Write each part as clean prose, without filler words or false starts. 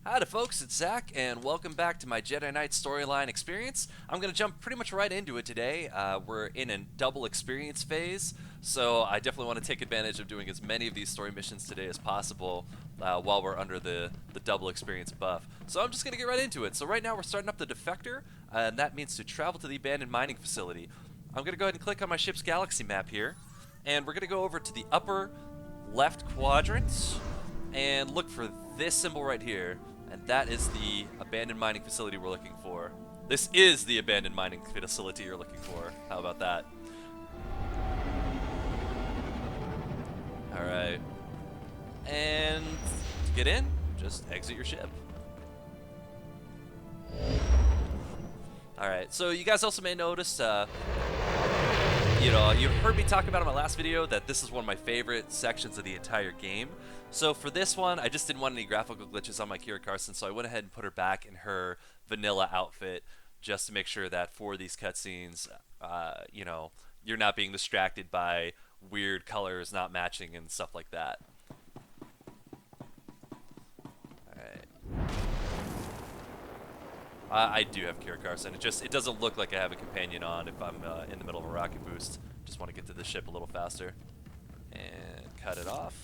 Howdy folks, it's Zach, and welcome back to my Jedi Knight storyline experience. I'm going to jump pretty much right into it today. We're in a double experience phase, so I definitely want to take advantage of doing as many of these story missions today as possible while we're under the double experience buff. So I'm just going to get right into it. So right now we're starting up the Defector, and that means to travel to the abandoned mining facility. I'm going to go ahead and click on my ship's galaxy map here, and we're going to go over to the upper left quadrant and look for this symbol right here. And that is the abandoned mining facility we're looking for. This is the abandoned mining facility you're looking for. How about that? Alright. And to get in, just exit your ship. Alright, so you guys also may notice, you heard me talk about in my last video that this is one of my favorite sections of the entire game. So for this one, I just didn't want any graphical glitches on my Carsen, so I went ahead and put her back in her vanilla outfit just to make sure that for these cutscenes, you're not being distracted by weird colors not matching and stuff like that. Alright. I do have Carsen. It doesn't look like I have a companion on if I'm in the middle of a rocket boost. Just want to get to the ship a little faster. And cut it off.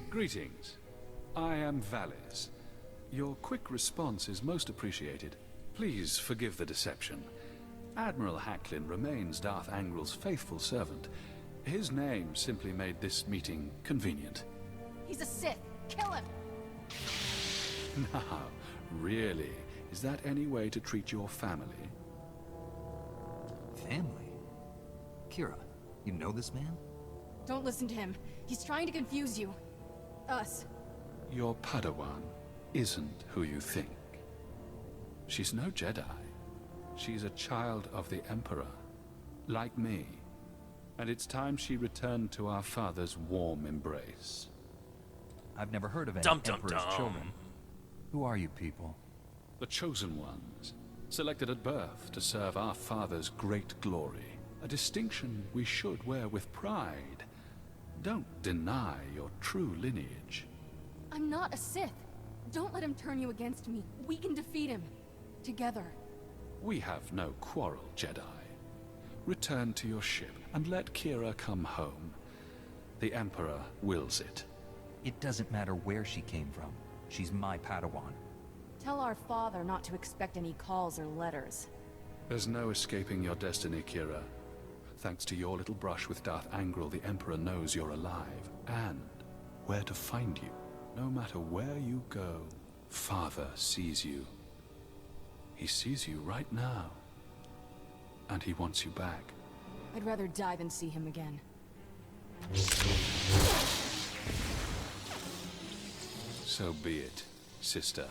Greetings. I am Valis. Your quick response is most appreciated. Please forgive the deception. Admiral Hacklin remains Darth Angrel's faithful servant. His name simply made this meeting convenient. He's a Sith. Kill him! Now, really? Is that any way to treat your family? Family? Kira, you know this man? Don't listen to him. He's trying to confuse you. Us. Your Padawan isn't who you think. She's no Jedi. She's a child of the Emperor, like me. And it's time she returned to our father's warm embrace. I've never heard of any Dum dum Emperor's dum. children. Who are you people? The chosen ones, selected at birth to serve our father's great glory. A distinction we should wear with pride. Don't deny your true lineage. I'm not a Sith. Don't let him turn you against me. We can defeat him. Together. We have no quarrel, Jedi. Return to your ship and let Kira come home. The Emperor wills it. It doesn't matter where she came from. She's my Padawan. Tell our father not to expect any calls or letters. There's no escaping your destiny, Kira. Thanks to your little brush with Darth Angrel, the Emperor knows you're alive, and where to find you. No matter where you go, Father sees you. He sees you right now, and he wants you back. I'd rather die than see him again. So be it, sister.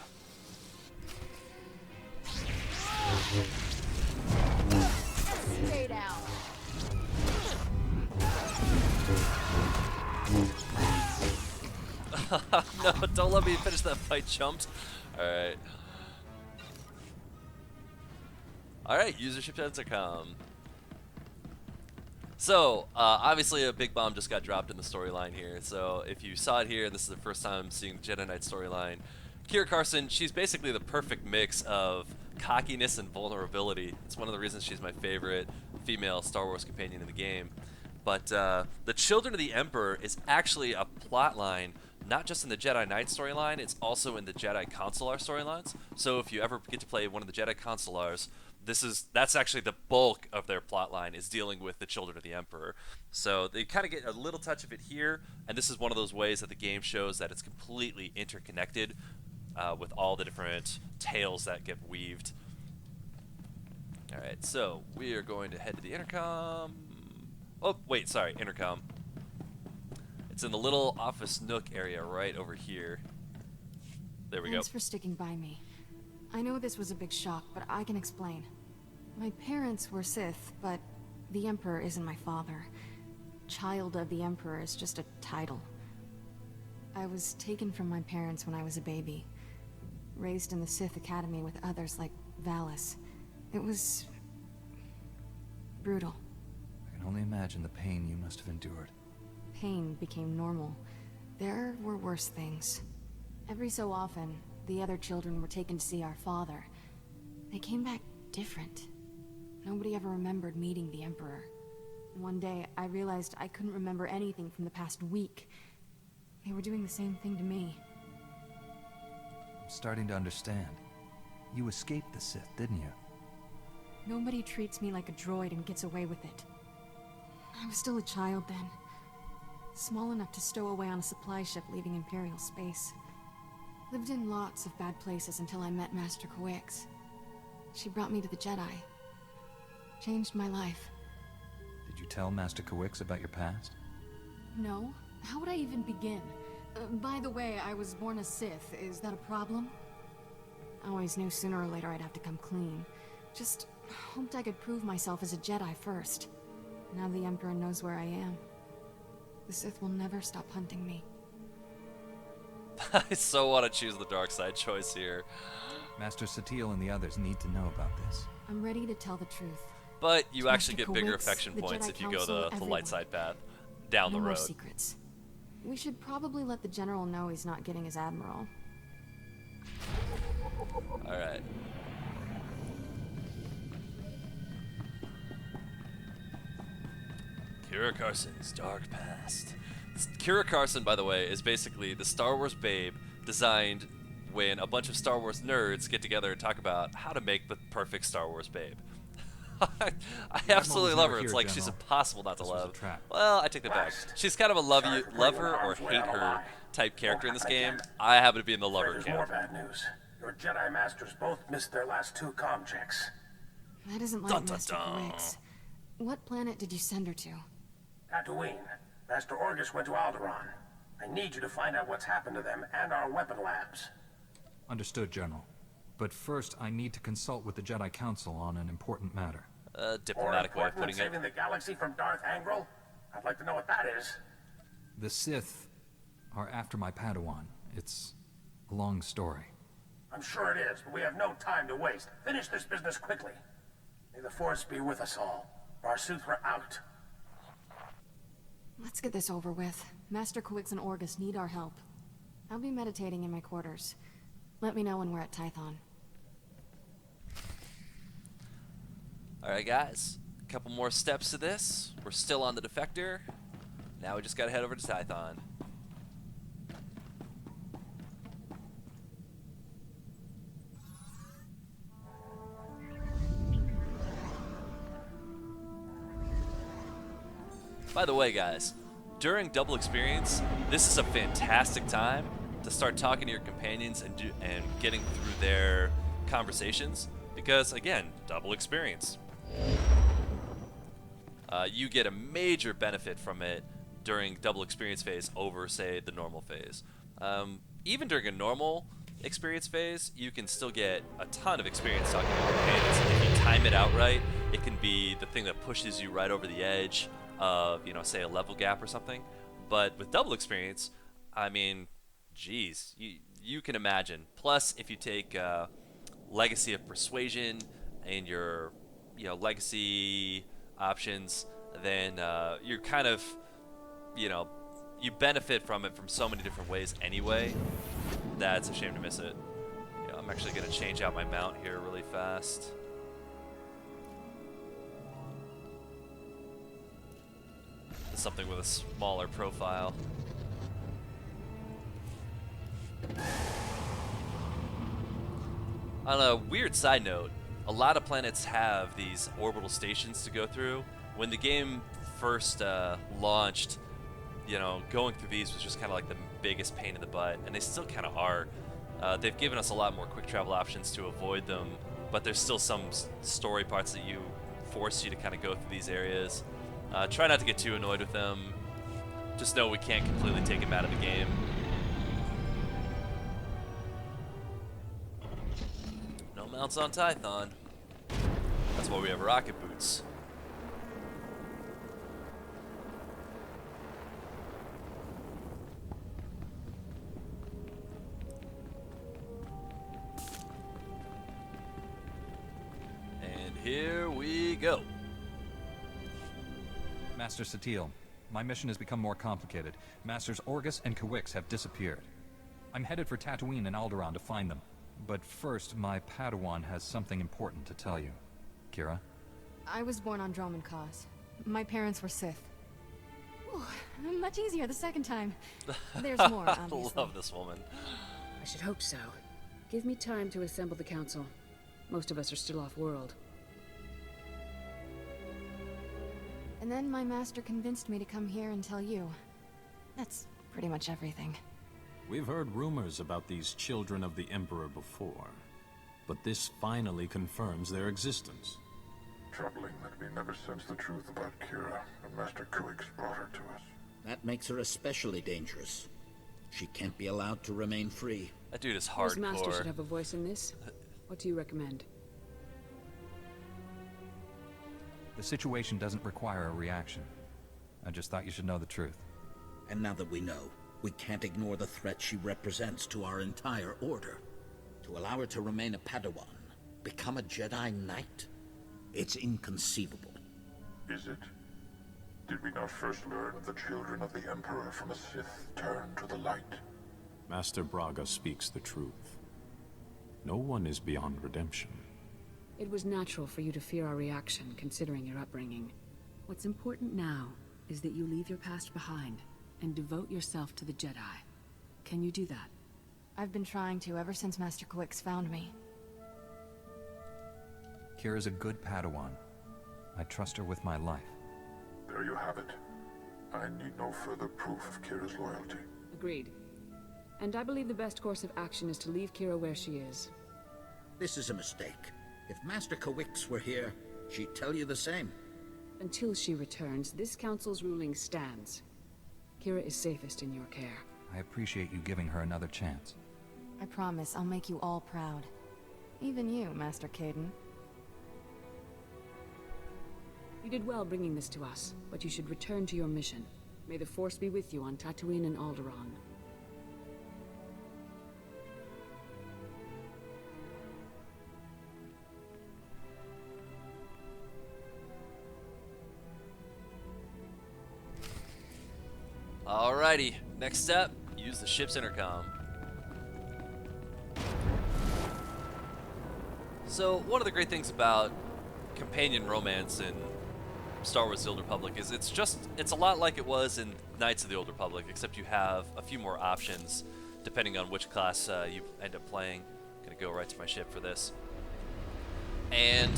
Stay down. No, don't let me finish that fight, chumps. Alright. Alright, user ship intercom. So, obviously a big bomb just got dropped in the storyline here. So, if you saw it here, and this is the first time seeing the Jedi Knight storyline, Kira Carsen, she's basically the perfect mix of cockiness and vulnerability. It's one of the reasons she's my favorite female Star Wars companion in the game. But the Children of the Emperor is actually a plot line, not just in the Jedi Knight storyline, it's also in the Jedi Consular storylines. So if you ever get to play one of the Jedi Consulars, that's actually the bulk of their plot line, is dealing with the Children of the Emperor. So they kind of get a little touch of it here, and this is one of those ways that the game shows that it's completely interconnected with all the different tales that get weaved. Alright, so we are going to head to the intercom. Oh, wait, sorry, intercom. It's in the little office nook area right over here. There we go. Thanks for sticking by me. I know this was a big shock, but I can explain. My parents were Sith, but the Emperor isn't my father. Child of the Emperor is just a title. I was taken from my parents when I was a baby. Raised in the Sith Academy with others like Valis. It was brutal. I can only imagine the pain you must have endured. Pain became normal. There were worse things. Every so often, the other children were taken to see our father. They came back different. Nobody ever remembered meeting the Emperor. One day, I realized I couldn't remember anything from the past week. They were doing the same thing to me. I'm starting to understand. You escaped the Sith, didn't you? Nobody treats me like a droid and gets away with it. I was still a child then. Small enough to stow away on a supply ship leaving Imperial space. Lived in lots of bad places until I met Master Kawix. She brought me to the Jedi. Changed my life. Did you tell Master Kawix about your past? No? How would I even begin? By the way, I was born a Sith. Is that a problem? I always knew sooner or later I'd have to come clean. Just hoped I could prove myself as a Jedi first. Now the Emperor knows where I am. The Sith will never stop hunting me. I so want to choose the dark side choice here. Master Satele and the others need to know about this. I'm ready to tell the truth. But you To actually Master get bigger Kawix, affection the points Jedi if you go Council, the everyone. light side path down No the more road. secrets. We should probably let the General know he's not getting his Admiral. Alright. Kira Carsen's Dark Past. Kira Carsen, by the way, is basically the Star Wars babe designed when a bunch of Star Wars nerds get together and talk about how to make the perfect Star Wars babe. I absolutely love her. It's like she's impossible not to love. Well, I take that back. She's kind of a love her or hate her type character in this game. I happen to be in the lover There's more camp. bad news. Your Jedi Masters both missed their last 2 comm checks. That isn't like Dun, dun, Master dun. Kawix. What planet did you send her to? Tatooine. Master Orgus went to Alderaan. I need you to find out what's happened to them and our weapon labs. Understood, General. But first, I need to consult with the Jedi Council on an important matter. Diplomatic way of More important than putting it. saving the galaxy from Darth Angral? I'd like to know what that is. The Sith are after my Padawan. It's a long story. I'm sure it is, but we have no time to waste. Finish this business quickly. May the Force be with us all. Barsuth, we're out. Let's get this over with. Master Kawix and Orgus need our help. I'll be meditating in my quarters. Let me know when we're at Tython. Alright guys, a couple more steps to this. We're still on the Defector. Now we just gotta head over to Tython. By the way guys, during double experience, this is a fantastic time to start talking to your companions and getting through their conversations because again, double experience. You get a major benefit from it during double experience phase over, say, the normal phase. Even during a normal experience phase, you can still get a ton of experience talking to your companions. If you time it out right, it can be the thing that pushes you right over the edge of, you know, say a level gap or something. But with double experience, I mean, geez, you can imagine. Plus, if you take Legacy of Persuasion and your, you know, legacy options, then you're kind of, you know, you benefit from it from so many different ways anyway. That's a shame to miss it. Yeah, I'm actually gonna change out my mount here really fast. Something with a smaller profile. On a weird side note, a lot of planets have these orbital stations to go through. When the game first launched, you know, going through these was just kind of like the biggest pain in the butt, and they still kind of are. They've given us a lot more quick travel options to avoid them, but there's still some story parts that force you to kind of go through these areas. Try not to get too annoyed with them. Just know we can't completely take them out of the game. No mounts on Tython. That's why we have rocket boots. And here we go. Master Satil, my mission has become more complicated. Masters Orgus and Kawix have disappeared. I'm headed for Tatooine and Alderaan to find them. But first, my Padawan has something important to tell you. Kira? I was born on Droman Cause. My parents were Sith. Ooh, much easier the second time. There's more, I obviously. love this woman. I should hope so. Give me time to assemble the council. Most of us are still off-world. And then my master convinced me to come here and tell you. That's pretty much everything. We've heard rumors about these children of the Emperor before, but this finally confirms their existence. Troubling that we never sensed the truth about Kira when Master Kuix brought her to us. That makes her especially dangerous. She can't be allowed to remain free. That dude is This master hardcore. should have a voice in this. What do you recommend? The situation doesn't require a reaction. I just thought you should know the truth. And now that we know, we can't ignore the threat she represents to our entire order. To allow her to remain a Padawan, become a Jedi Knight, it's inconceivable. Is it? Did we not first learn of the children of the Emperor from a Sith turned to the light? Master Braga speaks the truth. No one is beyond redemption. It was natural for you to fear our reaction, considering your upbringing. What's important now is that you leave your past behind and devote yourself to the Jedi. Can you do that? I've been trying to ever since Master Kawix found me. Kira's a good Padawan. I trust her with my life. There you have it. I need no further proof of Kira's loyalty. Agreed. And I believe the best course of action is to leave Kira where she is. This is a mistake. If Master Kawix were here, she'd tell you the same. Until she returns, this council's ruling stands. Kira is safest in your care. I appreciate you giving her another chance. I promise I'll make you all proud. Even you, Master Caden. You did well bringing this to us, but you should return to your mission. May the Force be with you on Tatooine and Alderaan. Alrighty, next step, use the ship's intercom. So, one of the great things about companion romance in Star Wars The Old Republic is it's a lot like it was in Knights of the Old Republic, except you have a few more options depending on which class you end up playing. I'm gonna go right to my ship for this. And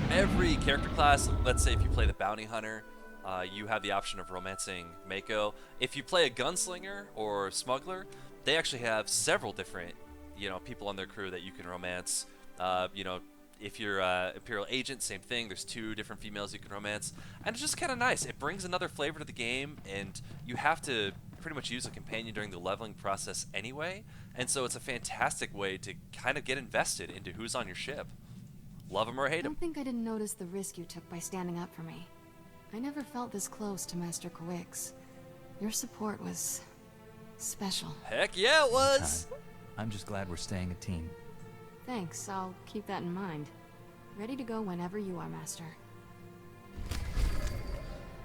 every character class, let's say if you play the Bounty Hunter, you have the option of romancing Mako. If you play a gunslinger or smuggler, they actually have several different, people on their crew that you can romance. If you're Imperial Agent, same thing. There's 2 different females you can romance, and it's just kind of nice. It brings another flavor to the game, and you have to pretty much use a companion during the leveling process anyway, and so it's a fantastic way to kind of get invested into who's on your ship. Love them or hate I them. don't think I didn't notice the risk you took by standing up for me. I never felt this close to Master Kawix. Your support was special. Heck yeah, it was! I'm just glad we're staying a team. Thanks, I'll keep that in mind. Ready to go whenever you are, Master.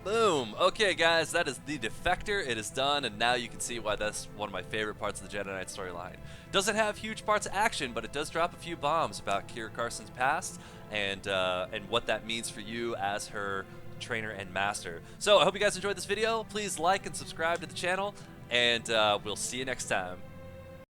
Boom! Okay, guys, that is the Defector. It is done, and now you can see why that's one of my favorite parts of the Jedi Knight storyline. Doesn't have huge parts of action, but it does drop a few bombs about Kira Carsen's past and what that means for you as her trainer and master. So I hope you guys enjoyed this video. Please like and subscribe to the channel, and we'll see you next time.